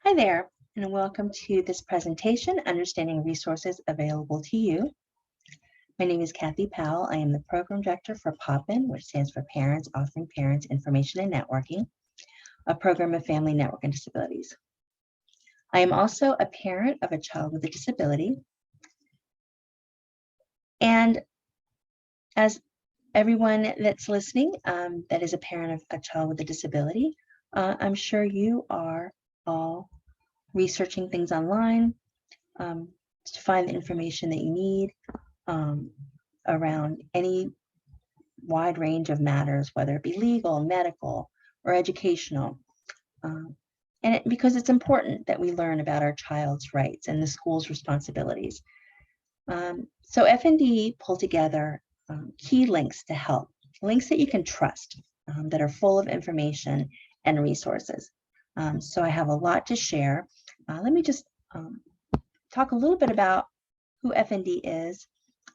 Hi there, and welcome to this presentation, Understanding Resources Available to You. My name is Kathy Powell. I am the Program Director for POPIN, which stands for Parents Offering Parents Information and Networking, a program of Family Network and Disabilities. I am also a parent of a child with a disability. And as everyone that's listening that is a parent of a child with a disability, I'm sure you are all researching things online to find the information that you need around any wide range of matters, whether it be legal, medical, or educational. Because it's important that we learn about our child's rights and the school's responsibilities. So FND pulled together key links to help, links that you can trust, that are full of information and resources. So I have a lot to share. Let me just talk a little bit about who FND is,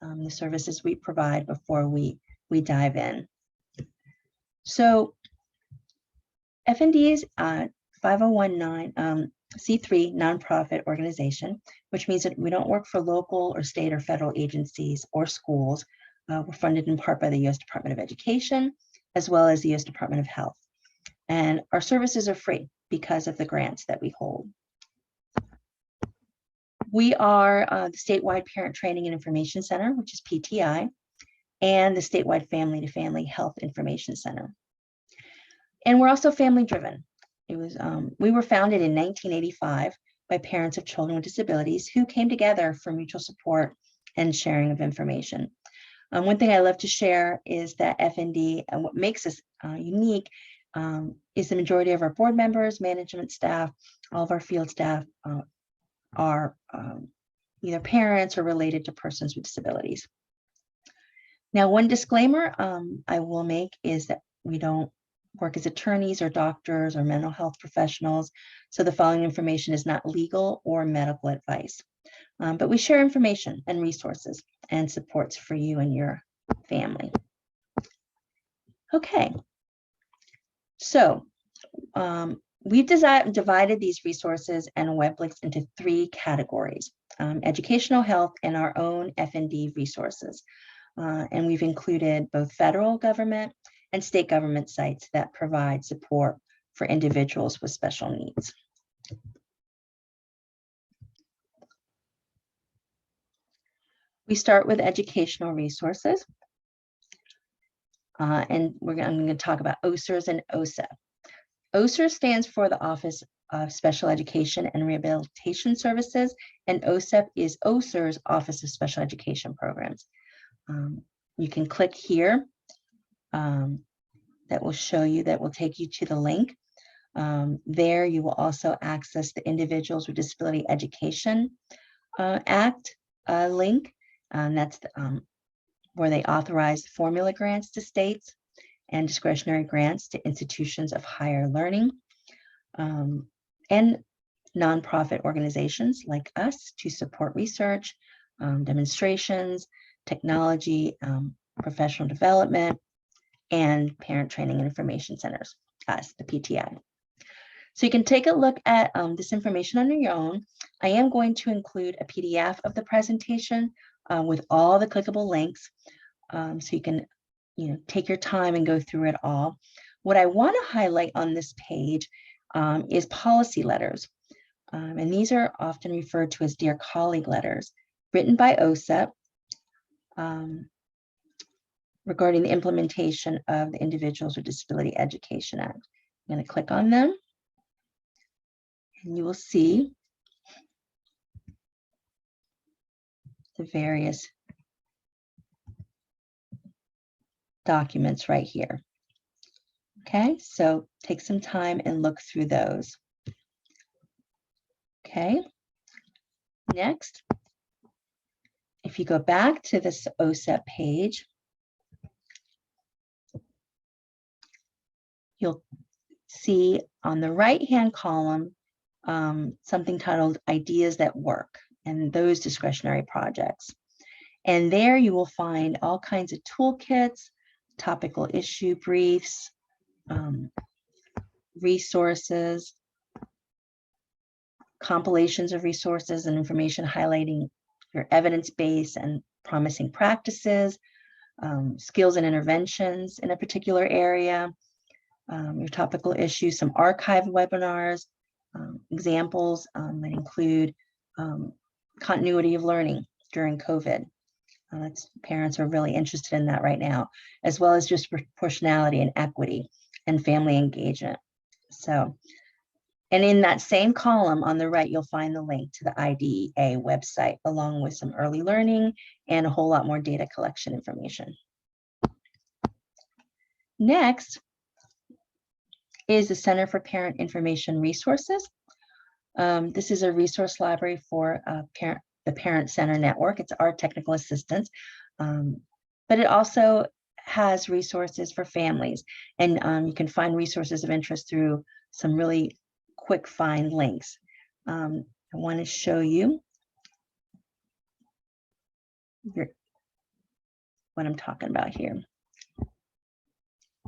the services we provide before we dive in. So FND is a 501(c)(3) nonprofit organization, which means that we don't work for local or state or federal agencies or schools. We're funded in part by the U.S. Department of Education, as well as the U.S. Department of Health. And our services are free because of the grants that we hold. We are the Statewide Parent Training and Information Center, which is PTI, and the Statewide Family to Family Health Information Center. And we're also family driven. We were founded in 1985 by parents of children with disabilities who came together for mutual support and sharing of information. One thing I love to share is that FND, and what makes us unique, is the majority of our board members, management staff, all of our field staff are either parents or related to persons with disabilities. Now, one disclaimer I will make is that we don't work as attorneys or doctors or mental health professionals, so the following information is not legal or medical advice. But we share information and resources and supports for you and your family. Okay, so we've divided these resources and web links into three categories: educational, health, and our own FND resources. And we've included both federal government and state government sites that provide support for individuals with special needs. We start with educational resources. And I'm going to talk about OSERS and OSEP. OSERS stands for the Office of Special Education and Rehabilitation Services, and OSEP is OSERS Office of Special Education Programs. You can click here. That will show you, that will take you to the link. There you will also access the Individuals with Disability Education Act link. That's where they authorize formula grants to states and discretionary grants to institutions of higher learning and nonprofit organizations like us to support research, demonstrations, technology, professional development, and parent training and information centers, us, the PTI. So you can take a look at this information on your own. I am going to include a PDF of the presentation with all the clickable links, so you can take your time and go through it all. What I want to highlight on this page is policy letters. And these are often referred to as Dear Colleague letters, written by OSEP regarding the implementation of the Individuals with Disability Education Act. I'm going to click on them, and you will see the various documents right here. Okay, so take some time and look through those. Okay, next, if you go back to this OSEP page, you'll see on the right-hand column something titled Ideas That Work, and those discretionary projects. And there you will find all kinds of toolkits, topical issue briefs, resources, compilations of resources and information highlighting your evidence base and promising practices, skills and interventions in a particular area, your topical issues, some archive webinars, examples that include continuity of learning during COVID. Parents are really interested in that right now, as well as just proportionality and equity and family engagement. So, and in that same column on the right, you'll find the link to the IDEA website, along with some early learning and a whole lot more data collection information. Next is the Center for Parent Information Resources. This is a resource library for the Parent Center Network. It's our technical assistance, but it also has resources for families, and you can find resources of interest through some really quick find links. I want to show you what I'm talking about here.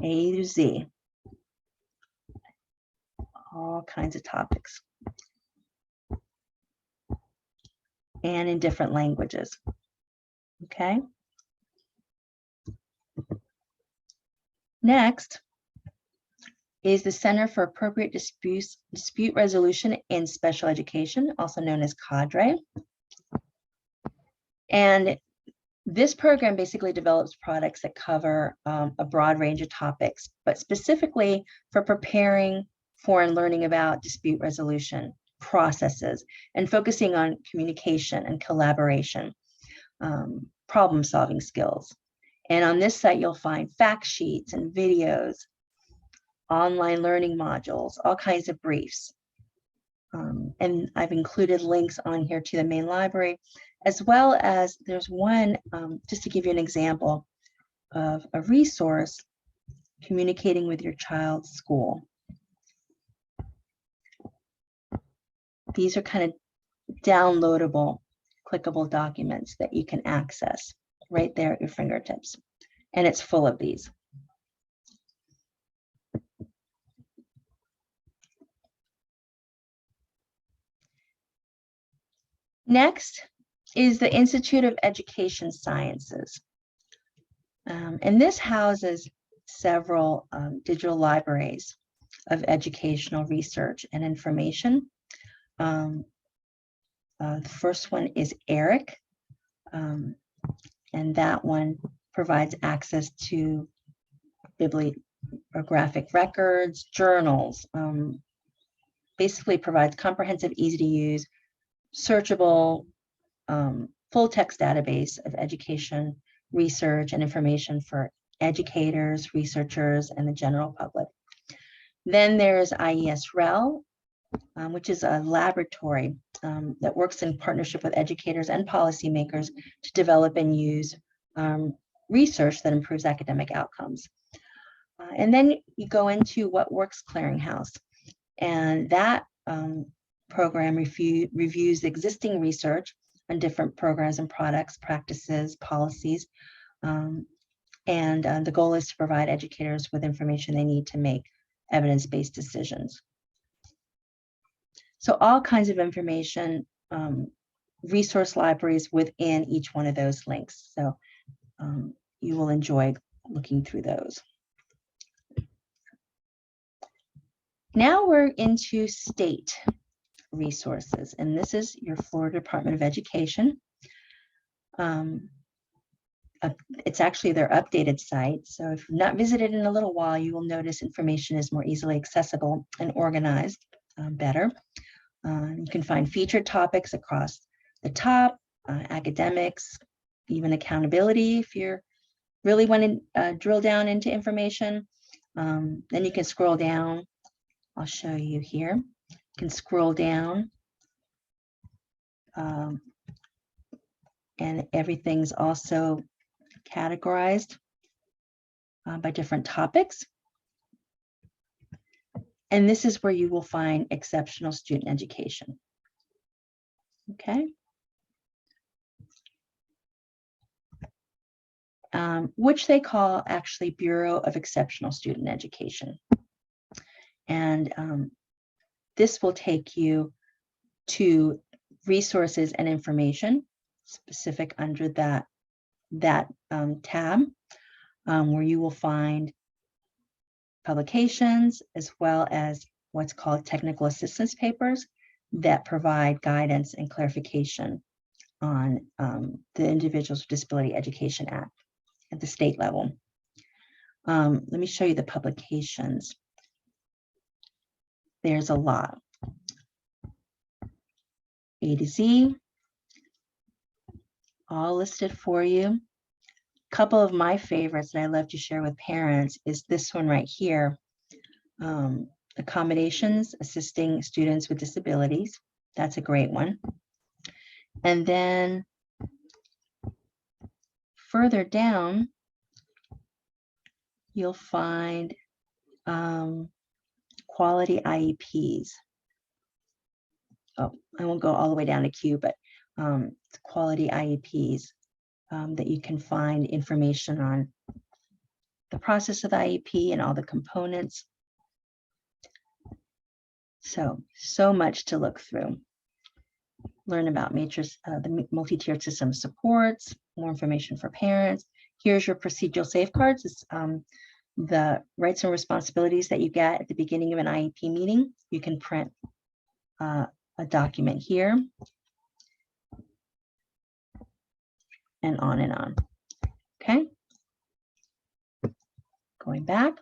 A to Z, all kinds of topics, and in different languages. Okay. Next is the Center for Appropriate Dispute Resolution in Special Education, also known as CADRE. And this program basically develops products that cover a broad range of topics, but specifically for preparing for and learning about dispute resolution processes and focusing on communication and collaboration, problem-solving skills. And on this site, you'll find fact sheets and videos, online learning modules, all kinds of briefs. And I've included links on here to the main library, as well as there's one, just to give you an example of a resource, communicating with your child's school. These are kind of downloadable, clickable documents that you can access right there at your fingertips. And it's full of these. Next is the Institute of Education Sciences. And this houses several digital libraries of educational research and information. The first one is ERIC, and that one provides access to bibliographic records, journals, basically provides comprehensive, easy to use, searchable, full text database of education, research, and information for educators, researchers, and the general public. Then there's IESREL, which is a laboratory that works in partnership with educators and policymakers to develop and use research that improves academic outcomes. And then you go into What Works Clearinghouse, and that program reviews existing research on different programs and products, practices, policies, and the goal is to provide educators with information they need to make evidence-based decisions. So all kinds of information, resource libraries within each one of those links. So you will enjoy looking through those. Now we're into state resources, and this is your Florida Department of Education. It's actually their updated site. So if you've not visited in a little while, you will notice information is more easily accessible and organized better. You can find featured topics across the top, academics, even accountability if you're really want to drill down into information. Then you can scroll down. I'll show you here. You can scroll down and everything's also categorized by different topics. And this is where you will find exceptional student education. Okay. Which they call actually Bureau of Exceptional Student Education. And this will take you to resources and information specific under that tab, where you will find publications as well as what's called technical assistance papers that provide guidance and clarification on the Individuals with Disability Education Act at the state level. Let me show you the publications. There's a lot. A to Z, all listed for you. A couple of my favorites that I love to share with parents is this one right here. Accommodations assisting students with disabilities. That's a great one. And then further down, you'll find quality IEPs. Oh, I won't go all the way down to Q, but quality IEPs that you can find information on the process of the IEP and all the components. So much to look through. Learn about the multi-tiered system supports, more information for parents. Here's your procedural safeguards. It's the rights and responsibilities that you get at the beginning of an IEP meeting. You can print a document here, and on and on. Okay. Going back.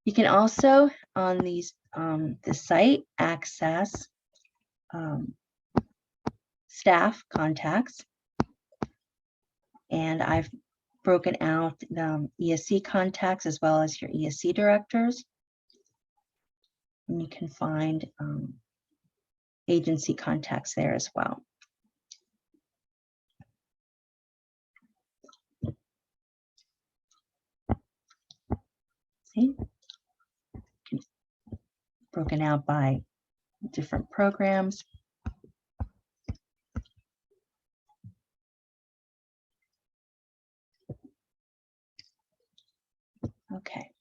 You can also, on these the site, access staff contacts, and I've broken out the ESC contacts as well as your ESC directors, and you can find agency contacts there as well. See? Broken out by different programs. Okay.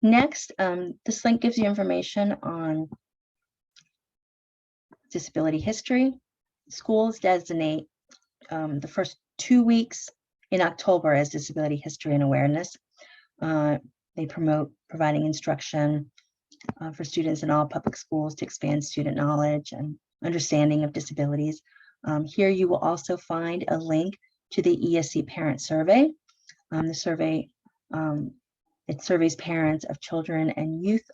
Next, this link gives you information on disability history. Schools designate the first 2 weeks in October as Disability History and Awareness. They promote providing instruction for students in all public schools to expand student knowledge and understanding of disabilities. Here you will also find a link to the ESC Parent Survey. The survey, it surveys parents of children and youth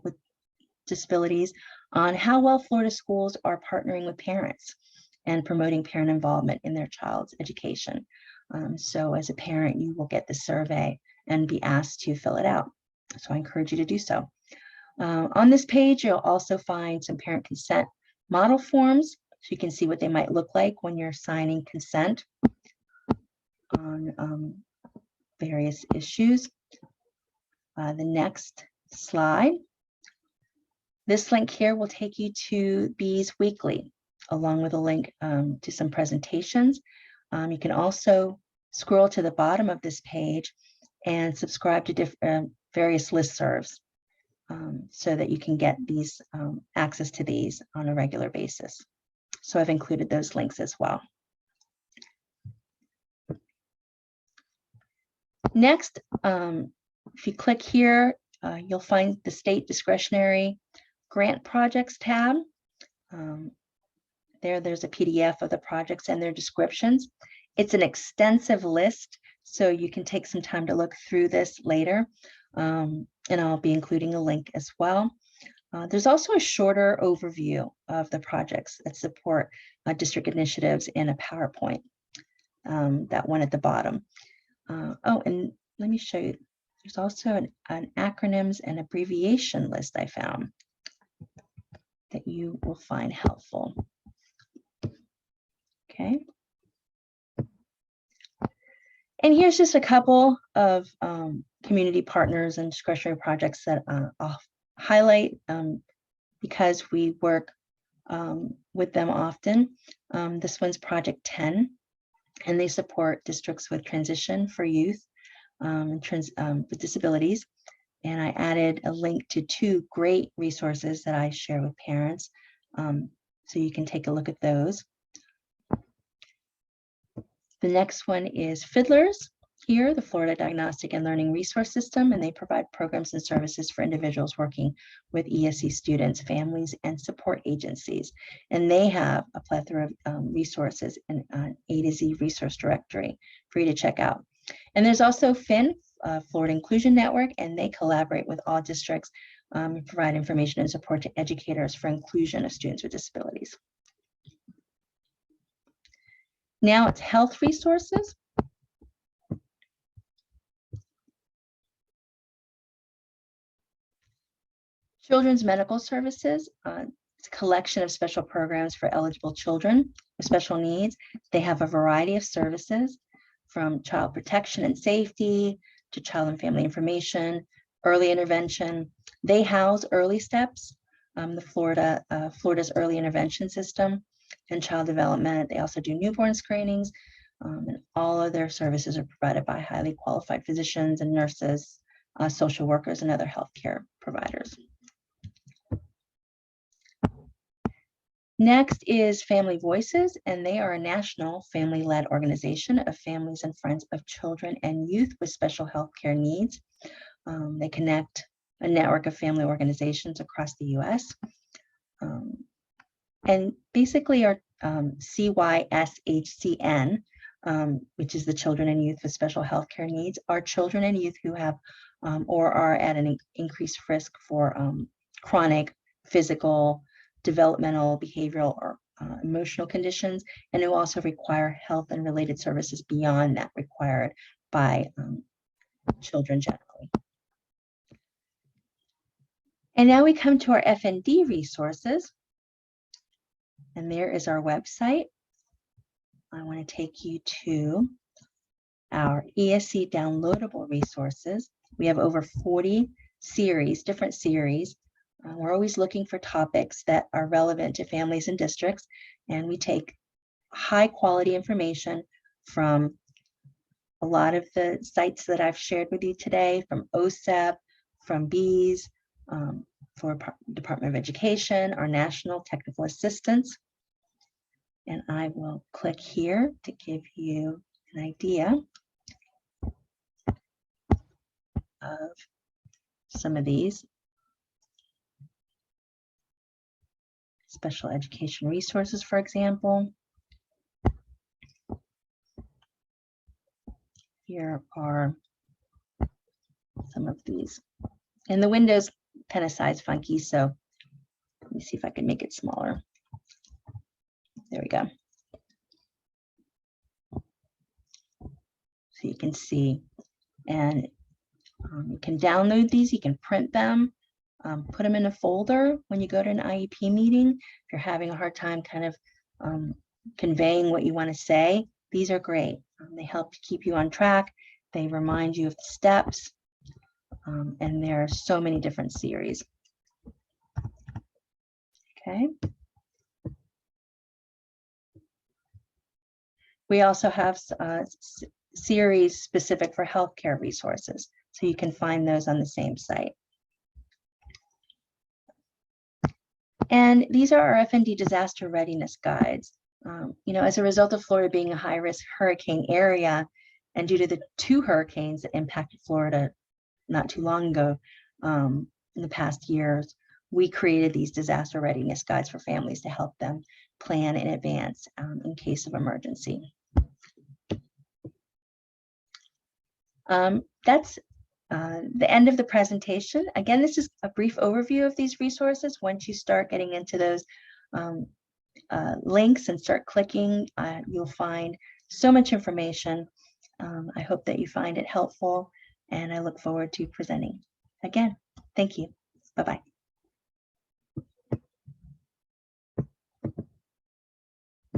with disabilities on how well Florida schools are partnering with parents and promoting parent involvement in their child's education. So as a parent, you will get the survey and be asked to fill it out. So I encourage you to do so. On this page, you'll also find some parent consent model forms, so you can see what they might look like when you're signing consent on various issues. The next slide. This link here will take you to Bees Weekly, along with a link to some presentations. You can also scroll to the bottom of this page and subscribe to different various listservs so that you can get these access to these on a regular basis. So I've included those links as well. Next, if you click here, you'll find the state discretionary grant projects tab. There's a PDF of the projects and their descriptions. It's an extensive list, so you can take some time to look through this later. And I'll be including a link as well. There's also a shorter overview of the projects that support district initiatives in a PowerPoint, that one at the bottom. Oh, and let me show you, there's also an acronyms and abbreviation list I found that you will find helpful. Okay. And here's just a couple of community partners and discretionary projects that I'll highlight because we work with them often. This one's Project 10, and they support districts with transition for youth with disabilities. And I added a link to 2 great resources that I share with parents. So you can take a look at those. The next one is Fiddlers, here, the Florida Diagnostic and Learning Resource System, and they provide programs and services for individuals working with ESE students, families, and support agencies. And they have a plethora of resources and an A to Z resource directory for you to check out. And there's also FIN, Florida Inclusion Network, and they collaborate with all districts and provide information and support to educators for inclusion of students with disabilities. Now it's health resources. Children's Medical Services, it's a collection of special programs for eligible children with special needs. They have a variety of services from child protection and safety to child and family information, early intervention. They house Early Steps, Florida's early intervention system, and child development. They also do newborn screenings, and all of their services are provided by highly qualified physicians and nurses, social workers, and other healthcare providers. Next is Family Voices, and they are a national family-led organization of families and friends of children and youth with special healthcare needs. They connect a network of family organizations across the U.S. And basically our CYSHCN, which is the Children and Youth with Special Healthcare Needs, are children and youth who have or are at an increased risk for chronic physical, developmental, behavioral, or emotional conditions, and who also require health and related services beyond that required by children generally. And now we come to our FND resources, and there is our website. I want to take you to our ESE downloadable resources. We have over 40 series, different series. We're always looking for topics that are relevant to families and districts, and we take high quality information from a lot of the sites that I've shared with you today, from OSEP, from BEES, for Department of Education, our National Technical Assistance. And I will click here to give you an idea of some of these. Special education resources, for example. Here are some of these. And the window's kind of size funky, so let me see if I can make it smaller. There we go. So you can see, and you can download these, you can print them, put them in a folder when you go to an IEP meeting. If you're having a hard time kind of conveying what you want to say, these are great. They help to keep you on track. They remind you of the steps, and there are so many different series. Okay. We also have series specific for healthcare resources, so you can find those on the same site. And these are our FND disaster readiness guides. You know, as a result of Florida being a high-risk hurricane area, and due to the 2 hurricanes that impacted Florida not too long ago, in the past years, we created these disaster readiness guides for families to help them plan in advance in case of emergency. That's the end of the presentation. Again, this is a brief overview of these resources. Once you start getting into those links and start clicking, you'll find so much information. I hope that you find it helpful, and I look forward to presenting again. Thank you. Bye-bye.